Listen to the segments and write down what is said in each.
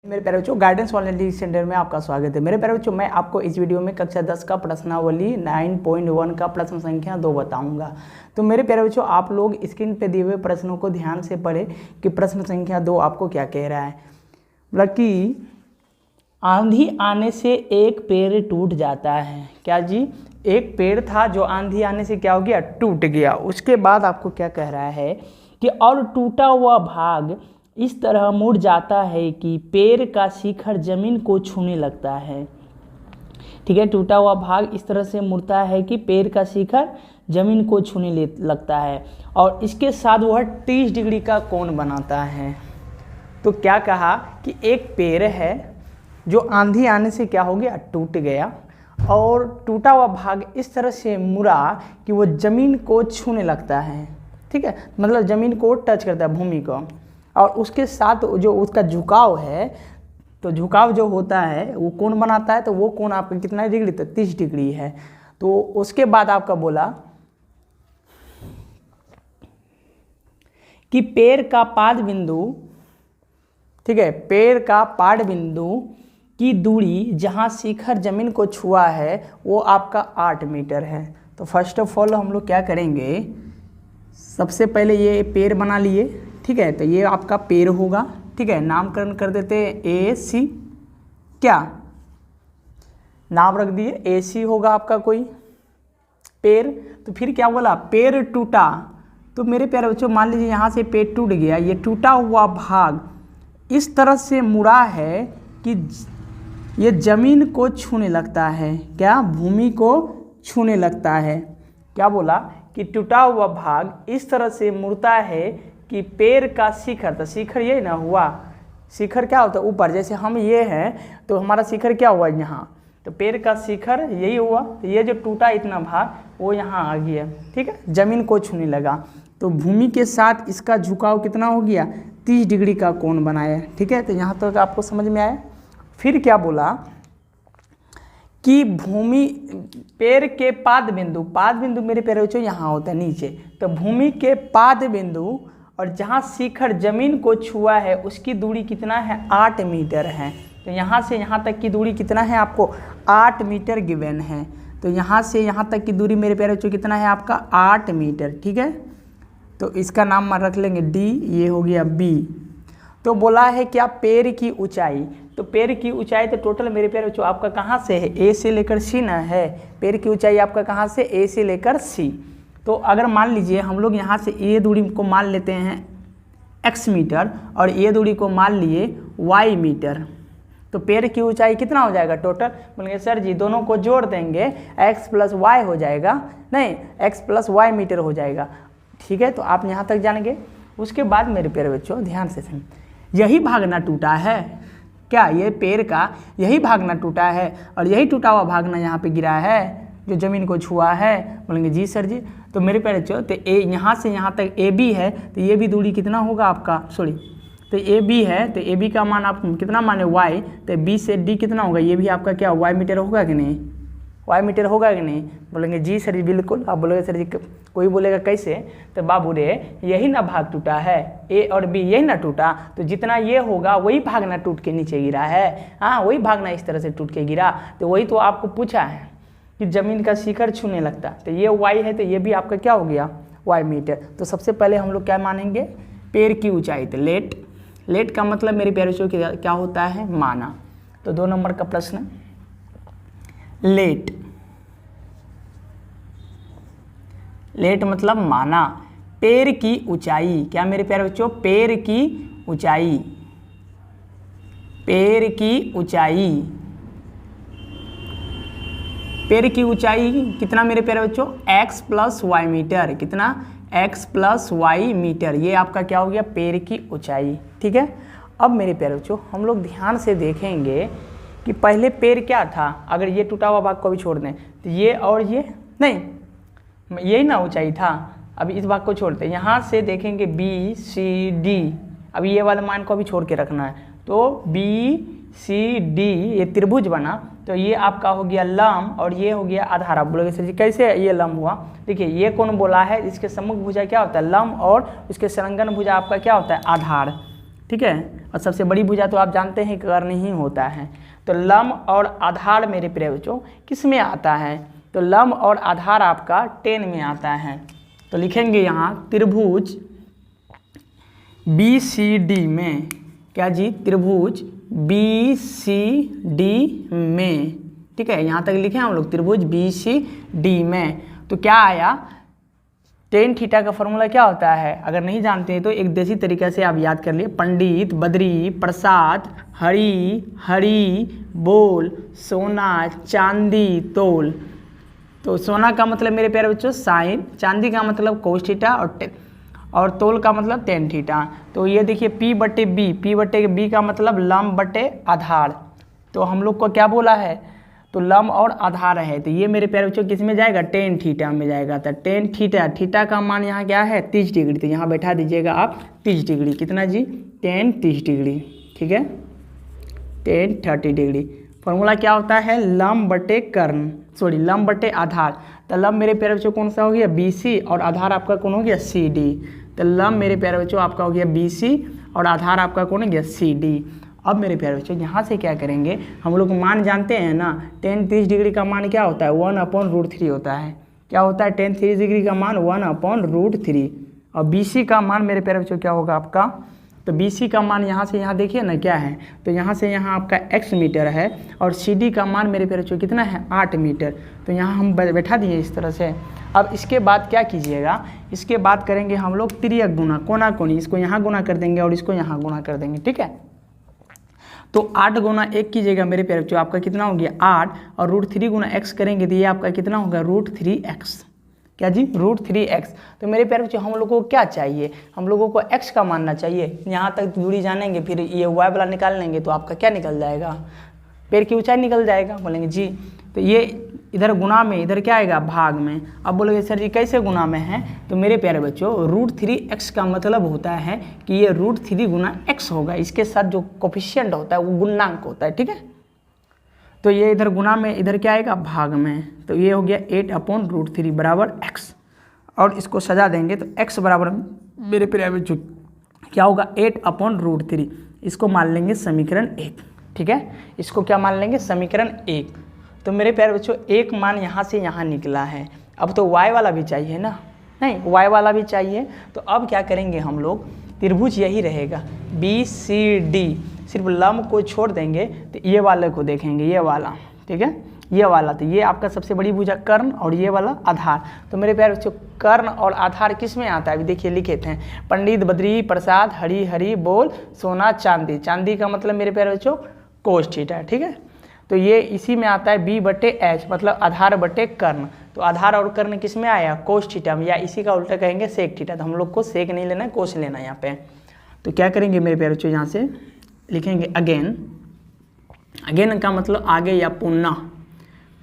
मेरे प्यारे बच्चों, गाइडेंस ऑनलाइन सेंटर में आपका स्वागत है। मेरे प्यारे बच्चों, मैं आपको इस वीडियो में कक्षा 10 का प्रश्नावली 9.1 का प्रश्न संख्या 2 बताऊंगा। तो मेरे प्यारे बच्चों, आप लोग स्क्रीन पे दिए हुए प्रश्नों को ध्यान से पढ़ें कि प्रश्न संख्या 2 आपको क्या कह रहा है। मतलब कि आंधी आने से एक पेड़ टूट जाता है। क्या जी? एक पेड़ था जो आंधी आने से क्या हो गया? टूट गया। उसके बाद आपको क्या कह रहा है कि और टूटा हुआ भाग इस तरह मुड़ जाता है कि पेड़ का शिखर जमीन को छूने लगता है। ठीक है, टूटा हुआ भाग इस तरह से मुड़ता है कि पेड़ का शिखर जमीन को छूने लगता है और इसके साथ वह 30 डिग्री का कोण बनाता है। तो क्या कहा कि एक पेड़ है जो आंधी आने से क्या हो गया? टूट गया और टूटा हुआ भाग इस तरह से मुड़ा कि वो जमीन को छूने लगता है। ठीक है, मतलब जमीन को टच करता है, भूमि को, और उसके साथ जो उसका झुकाव है, तो झुकाव जो होता है वो कोण बनाता है। तो वो कोण आपका कितना डिग्री? तो 30 डिग्री है। तो उसके बाद आपका बोला कि पेड़ का पाद बिंदु, ठीक है, पेड़ का पाद बिंदु की दूरी जहाँ शिखर जमीन को छुआ है वो आपका 8 मीटर है। तो फर्स्ट ऑफ ऑल हम लोग क्या करेंगे, सबसे पहले ये पेड़ बना लिए। ठीक है, तो ये आपका पेड़ होगा। ठीक है, नामकरण कर देते हैं AC। क्या नाम रख दिए? AC होगा आपका कोई पेड़। तो फिर क्या बोला? पेड़ टूटा। तो मेरे प्यारे बच्चों, मान लीजिए यहाँ से पेड़ टूट गया। ये टूटा हुआ भाग इस तरह से मुड़ा है कि ये जमीन को छूने लगता है। क्या? भूमि को छूने लगता है। क्या बोला कि टूटा हुआ भाग इस तरह से मुड़ता है कि पेड़ का शिखर, तो शिखर ये ना हुआ, शिखर क्या होता है? ऊपर। जैसे हम ये हैं तो हमारा शिखर क्या हुआ? यहाँ। तो पेड़ का शिखर यही हुआ। तो ये जो टूटा इतना भाग वो यहाँ आ गया। ठीक है, जमीन को छूने लगा। तो भूमि के साथ इसका झुकाव कितना हो गया? 30 डिग्री का कोण बनाया। ठीक है, तो यहाँ तक आपको समझ में आया। फिर क्या बोला कि भूमि, पेड़ के पाद बिंदु, पाद बिंदु मेरे प्यारे बच्चों यहाँ होता है नीचे। तो भूमि के पाद बिंदु और जहाँ शिखर जमीन को छुआ है उसकी दूरी कितना है? 8 मीटर है। तो यहाँ से यहाँ तक की दूरी कितना है आपको? 8 मीटर गिवन है। तो यहाँ से यहाँ तक की दूरी मेरे प्यारे बच्चों कितना है आपका? 8 मीटर। ठीक है, तो इसका नाम रख लेंगे D, ये हो गया B। तो बोला है क्या? पेड़ की ऊंचाई। तो पेड़ की ऊंचाई तो टोटल मेरे प्यारे बच्चों आपका कहाँ से है? A से लेकर C ना है। पेड़ की ऊंचाई आपका कहाँ से? A से लेकर C। तो अगर मान लीजिए हम लोग यहाँ से ये दूरी को मान लेते हैं x मीटर और ये दूरी को मान लिए y मीटर, तो पेड़ की ऊंचाई कितना हो जाएगा टोटल? बोलेंगे सर जी दोनों को जोड़ देंगे x + y हो जाएगा। नहीं, x + y मीटर हो जाएगा। ठीक है, तो आप यहाँ तक जानेंगे। उसके बाद मेरे प्यारे बच्चों ध्यान से सुन, यही भाग ना टूटा है। क्या? ये पेड़ का यही भाग ना टूटा है और यही टूटा हुआ भाग ना यहाँ पे गिरा है जो ज़मीन को छुआ है? बोलेंगे जी सर जी। तो मेरे प्यारे बच्चों, तो यहाँ से यहाँ तक AB है, तो ये भी दूरी कितना होगा आपका? सॉरी, तो AB है, तो AB का मान आप कितना माने? Y। तो B से D कितना होगा? ये भी आपका क्या Y मीटर होगा कि नहीं? Y मीटर होगा कि नहीं? बोलेंगे जी सर जी बिल्कुल। आप बोलेंगे सर जी, कोई बोलेगा कैसे? तो बाबू रे, यही ना भाग टूटा है, A और B यही ना टूटा, तो जितना ये होगा वही भाग ना टूट के नीचे गिरा है। हाँ, वही भाग ना इस तरह से टूट के गिरा। तो वही तो आपको पूछा है कि जमीन का शिखर छूने लगता। तो ये Y है, तो ये भी आपका क्या हो गया? Y meter. तो सबसे पहले हम लोग क्या मानेंगे? पेड़ की ऊंचाई। तो लेट का मतलब मेरे प्यारे बच्चों क्या होता है? माना। तो 2 नंबर का प्रश्न, लेट मतलब माना। पेड़ की ऊंचाई। क्या मेरे प्यारे बच्चों? पेड़ की ऊंचाई, पेड़ की ऊंचाई, पेड़ की ऊंचाई कितना मेरे प्यारे बच्चों? x + y meter. कितना? x + y meter. ये आपका क्या हो गया? पेड़ की ऊंचाई। ठीक है, अब मेरे प्यारे बच्चों हम लोग ध्यान से देखेंगे कि पहले पेड़ क्या था। अगर ये टूटा हुआ भाग को भी छोड़ दें तो ये और ये नहीं, यही ना ऊंचाई था। अब इस भाग को छोड़ते हैं, यहाँ से देखेंगे BCD। अब ये वाला मान को भी छोड़ के रखना है। तो BCD ये त्रिभुज बना, तो ये आपका हो गया लंब और ये हो गया आधार। आप बोलोगे सर जी कैसे ये लंब हुआ? देखिए ये कौन बोला है? इसके सम्मुख भुजा क्या होता है? लंब, और उसके संलग्न भुजा आपका क्या होता है? आधार। ठीक है। और सबसे बड़ी भुजा तो आप जानते हैं कर्ण ही होता है। तो लंब और आधार मेरे प्रिय बच्चों किस में आता है? तो लंब और आधार आपका 10 में आता है। तो लिखेंगे यहाँ त्रिभुज BCD में, क्या जी? त्रिभुज BCD में, ठीक है। यहाँ तक लिखे हम लोग त्रिभुज BCD में। तो क्या आया? टेन थीटा का फॉर्मूला क्या होता है? अगर नहीं जानते हैं तो एक देसी तरीके से आप याद कर लिए। पंडित, बद्री, प्रसाद, हरी, बोल, सोना, चांदी, तोल। तो सोना का मतलब मेरे प्यारे बच्चों साइन, चांदी का मतलब कोस थीटा और तोल का मतलब टेन थीटा। तो ये देखिए P/B का मतलब लंब बटे आधार। तो हम लोग को क्या बोला है? तो लंब और आधार है। तो ये मेरे प्यारे बच्चों किस में जाएगा? टेन थीटा में जाएगा। तो टेन थीटा का मान यहाँ क्या है? 30 डिग्री। तो यहाँ बैठा दीजिएगा आप 30 डिग्री। कितना जी? 30 डिग्री, ठीक है। 30 डिग्री। फॉर्मूला क्या होता है? लंब बटे आधार। तो लंब मेरे प्यारे बच्चों कौन सा हो गया? BC और आधार आपका कौन हो गया? CD। तो लंब मेरे प्यारे बच्चों आपका हो गया BC और आधार आपका कौन हो गया? CD। अब मेरे प्यारे बच्चों यहाँ से क्या करेंगे? हम लोग मान जानते हैं ना, 30 डिग्री का मान क्या होता है? 1/√3 होता है। क्या होता है? 30 डिग्री का मान 1/√3। और BC का मान मेरे प्यारे बच्चों क्या होगा आपका? तो BC का मान यहाँ से यहाँ देखिए ना क्या है? तो यहाँ से यहाँ आपका x मीटर है और CD का मान मेरे प्यारे बच्चों कितना है? 8 मीटर। तो यहाँ हम बैठा दिए इस तरह से। अब इसके बाद क्या कीजिएगा? इसके बाद करेंगे हम लोग तिर्यक गुना, कोना कोनी। इसको यहाँ गुना कर देंगे और इसको यहाँ गुना कर देंगे, ठीक है। तो 8 गुना 1 कीजिएगा मेरे प्यारे बच्चों, आपका कितना हो गया? 8। और √3 गुना x करेंगे तो ये आपका कितना होगा? √3x। क्या जी? √3x। तो मेरे प्यारे बच्चों हम लोगों को क्या चाहिए? हम लोगों को x का मानना चाहिए। यहाँ तक दूरी जानेंगे, फिर ये y वाला निकाल लेंगे तो आपका क्या निकल जाएगा? पैर की ऊंचाई निकल जाएगा। बोलेंगे जी तो ये इधर गुना में, इधर क्या आएगा? भाग में। अब बोलोगे सर जी कैसे गुना में है? तो मेरे प्यारे बच्चों √3x का मतलब होता है कि ये √3 गुना x होगा। इसके साथ जो कोफिशिएंट होता है वो गुणांक होता है, ठीक है। तो ये इधर गुना में, इधर क्या आएगा? भाग में। तो ये हो गया 8/√3 बराबर x। और इसको सजा देंगे तो x बराबर मेरे प्यारे बच्चों क्या होगा? 8/√3। इसको मान लेंगे समीकरण 1, ठीक है। इसको क्या मान लेंगे? समीकरण 1। तो मेरे प्यारे बच्चों एक मान यहाँ से यहाँ निकला है। अब तो y वाला भी चाहिए ना, नहीं y वाला भी चाहिए। तो अब क्या करेंगे हम लोग? त्रिभुज यही रहेगा BCD, सिर्फ लंब को छोड़ देंगे तो ये वाले को देखेंगे, ये वाला, ठीक है, ये वाला। तो ये आपका सबसे बड़ी भुजा कर्ण और ये वाला आधार। तो मेरे प्यारे बच्चों कर्ण और आधार किस में आता है? अभी देखिए लिखे थे पंडित, बद्री, प्रसाद, हरी, बोल, सोना, चांदी। चांदी का मतलब मेरे प्यारे बच्चों कोस थीटा, ठीक है। तो ये इसी में आता है B/H, मतलब आधार बटे कर्ण। तो आधार और कर्ण किस में आया? कोस थीटा में, या इसी का उल्टा कहेंगे सेक थीटा। तो हम लोग को सेक नहीं लेना है, कोस लेना है यहाँ पे। तो क्या करेंगे मेरे प्यारे बच्चों? यहाँ से लिखेंगे अगेन का मतलब आगे या पुनः,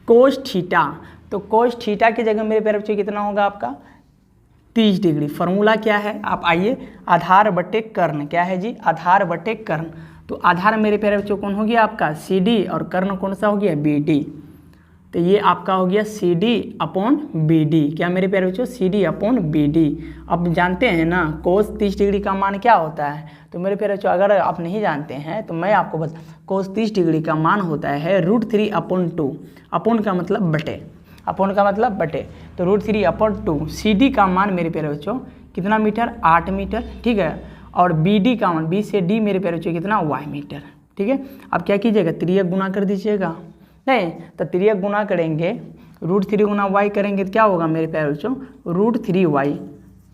कोस थीटा। तो कोस थीटा की जगह मेरे प्यारे बच्चों कितना होगा आपका? 30 डिग्री। फॉर्मूला क्या है? आप आइए, आधार बटे कर्ण। क्या है जी? आधार बटे कर्ण। तो आधार मेरे प्यारे बच्चों कौन हो गया आपका? CD और कर्ण कौन सा हो गया? BD। तो ये आपका हो गया CD/BD। क्या मेरे प्यारे बच्चों? CD/BD। अब जानते हैं ना कोस 30 डिग्री का मान क्या होता है? तो मेरे प्यारे बच्चों अगर आप नहीं जानते हैं तो मैं आपको बता, कोस 30 डिग्री का मान होता है √3/2। अपोन का मतलब बटे, अपोन का मतलब बटे। तो √3/2। CD का मान मेरे प्यारे बच्चों कितना मीटर? 8 मीटर, ठीक है। और BD का मान, B से D मेरे प्यारे बच्चों कितना? y मीटर, ठीक है। अब क्या कीजिएगा? तिर्यक गुना कर दीजिएगा। नहीं तो तिर्यक गुना करेंगे, √3 गुना y करेंगे तो क्या होगा मेरे प्यारे बच्चों? √3y।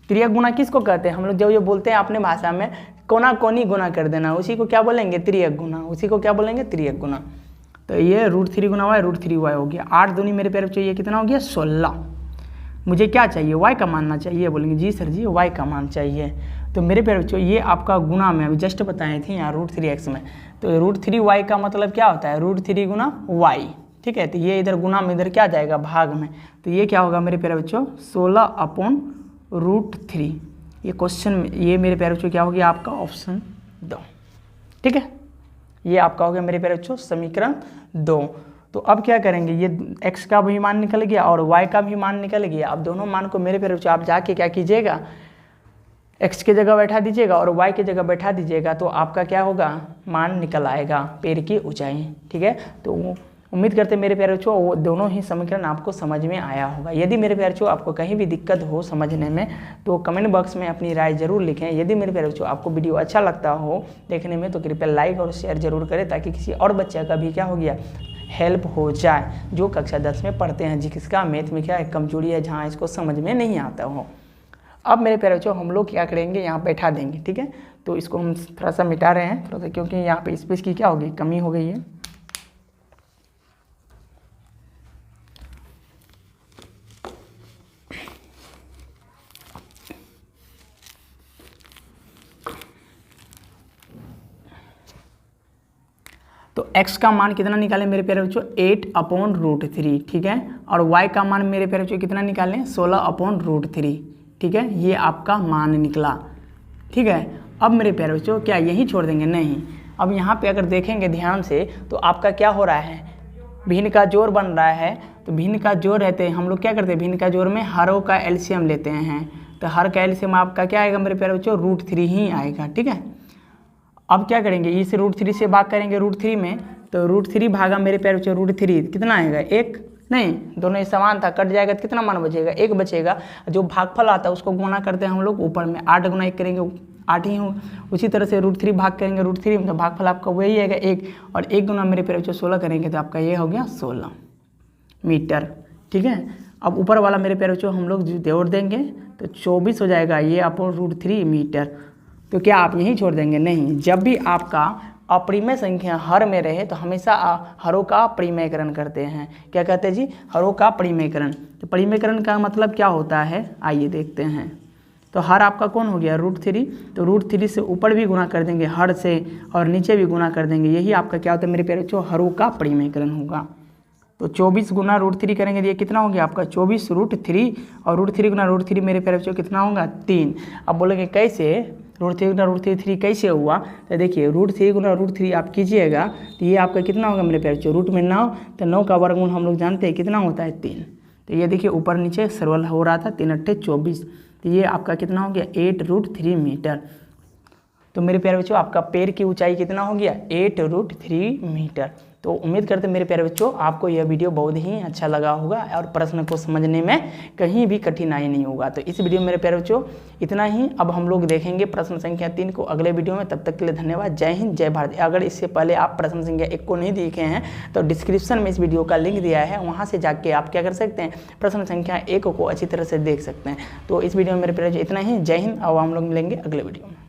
तिर्यक गुना किसको कहते हैं? हम लोग जब ये बोलते हैं अपने भाषा में कोना कोनी गुना कर देना, उसी को क्या बोलेंगे? तिर्यक गुना। उसी को क्या बोलेंगे? तिर्यक गुना। तो ये √3 गुना y √3y हो गया। 8 दूनी मेरे प्यारे बच्चों ये कितना हो गया? 16। मुझे क्या चाहिए? y का मानना चाहिए। बोलेंगे जी सर जी y का मान चाहिए। तो मेरे प्यारे बच्चों ये आपका गुना में अभी जस्ट बताए थे यहाँ √3x में। तो √3y का मतलब क्या होता है? √3 गुना y, ठीक है। तो ये इधर गुना में, इधर क्या जाएगा? भाग में। तो ये क्या होगा मेरे प्यारे बच्चों? 16/√3। ये क्वेश्चन में, ये मेरे प्यारे बच्चों क्या हो गया आपका? ऑप्शन 2, ठीक है। ये आपका हो गया मेरे प्यारे बच्चों समीकरण 2। तो अब क्या करेंगे? ये x का भी मान निकल गया और y का भी मान निकल गया। अब दोनों मान को मेरे प्यारे बच्चों आप जाके क्या कीजिएगा? एक्स की जगह बैठा दीजिएगा और वाई की जगह बैठा दीजिएगा तो आपका क्या होगा, मान निकल आएगा पैर की ऊंचाई। ठीक है, तो उम्मीद करते मेरे प्यारे बच्चों वो दोनों ही समीकरण आपको समझ में आया होगा। यदि मेरे प्यारे बच्चों आपको कहीं भी दिक्कत हो समझने में तो कमेंट बॉक्स में अपनी राय जरूर लिखें। यदि मेरे प्यारे बच्चों आपको वीडियो अच्छा लगता हो देखने में तो कृपया लाइक और शेयर जरूर करें, ताकि किसी और बच्चे का भी क्या हो गया, हेल्प हो जाए, जो कक्षा 10 में पढ़ते हैं, जिसका मैथ में क्या है कमजोरी है, जहाँ इसको समझ में नहीं आता हो। अब मेरे प्यारे बच्चों हम लोग क्या करेंगे, यहाँ बैठा देंगे। ठीक है, तो इसको हम थोड़ा सा मिटा रहे हैं थोड़ा सा, क्योंकि यहाँ पे स्पेस की क्या होगी, कमी हो गई है। तो x का मान कितना निकालें मेरे प्यारे बच्चों, 8/√3। ठीक है, और y का मान मेरे प्यारे बच्चों कितना निकालें, 16/√3। ठीक है, ये आपका मान निकला। ठीक है, अब मेरे प्यारे बच्चों क्या यही छोड़ देंगे, नहीं। अब यहाँ पे अगर देखेंगे ध्यान से तो आपका क्या हो रहा है, भिन्न का जोड़ बन रहा है। तो भिन्न का जोड़ रहते हैं हम लोग क्या करते हैं, भिन्न का जोड़ में हरों का एलसीएम लेते हैं। तो हर का एलसीएम आपका क्या आएगा मेरे प्यारे बच्चों, √3 ही आएगा। ठीक है, अब क्या करेंगे, इस √3 से भाग करेंगे √3 में, तो √3 भागा मेरे प्यारे बच्चों √3 कितना आएगा, 1। नहीं, दोनों ही समान था, कट जाएगा तो कितना मान बचेगा, 1 बचेगा। जो भागफल आता है उसको गुना करते हैं हम लोग, ऊपर में 8 गुना 1 करेंगे 8 ही हो। उसी तरह से √3 भाग करेंगे √3 में, तो भागफल आपका वही आएगा 1, और 1 गुना मेरे प्यारे बच्चों 16 करेंगे तो आपका ये हो गया 16 मीटर। ठीक है, अब ऊपर वाला मेरे प्यारे बच्चों हम लोग जोड़ देंगे तो 24 हो जाएगा ये अपन √3 मीटर। तो क्या आप यही छोड़ देंगे, नहीं। जब भी आपका अपरिमेय संख्या हर में रहे तो हमेशा हरों का परिमेयकरण करते हैं। क्या कहते हैं जी, हरों का परिमेयकरण। तो परिमेयकरण का मतलब क्या होता है, आइए देखते हैं। तो हर आपका कौन हो गया, √3। तो √3 से ऊपर भी गुना कर देंगे हर से, और नीचे भी गुना कर देंगे। यही आपका क्या होता है मेरे प्यारे बच्चों, हरों का परिमेयकरण होगा। तो 24 गुना √3 करेंगे तो ये कितना हो गया आपका 24 √3, और √3 गुना √3 मेरे प्यारे बच्चों कितना होगा 3। अब बोलेंगे कैसे, √3 गुना √3 कैसे हुआ, तो देखिए √3 गुना √3 आप कीजिएगा तो ये आपका कितना होगा मेरे प्यारे बच्चों, रूट में 9, तो 9 का वर्गमूल हम लोग जानते हैं कितना होता है 3। तो ये देखिए ऊपर नीचे सरल हो रहा था, 3 × 8 = 24, तो ये आपका कितना हो गया 8√3 मीटर। तो मेरे प्यारे बच्चों आपका पैर की ऊंचाई कितना हो गया 8√3 मीटर। तो उम्मीद करते हैं मेरे प्यारे बच्चों आपको यह वीडियो बहुत ही अच्छा लगा होगा और प्रश्न को समझने में कहीं भी कठिनाई नहीं होगा। तो इस वीडियो में मेरे प्यारे बच्चों इतना ही। अब हम लोग देखेंगे प्रश्न संख्या 3 को अगले वीडियो में। तब तक के लिए धन्यवाद। जय हिंद, जय भारत। अगर इससे पहले आप प्रश्न संख्या 1 को नहीं देखे हैं तो डिस्क्रिप्शन में इस वीडियो का लिंक दिया है, वहाँ से जाके आप क्या कर सकते हैं, प्रश्न संख्या 1 को अच्छी तरह से देख सकते हैं। तो इस वीडियो में मेरे प्यारे बच्चों इतना ही। जय हिंद। अब हम लोग मिलेंगे अगले वीडियो में।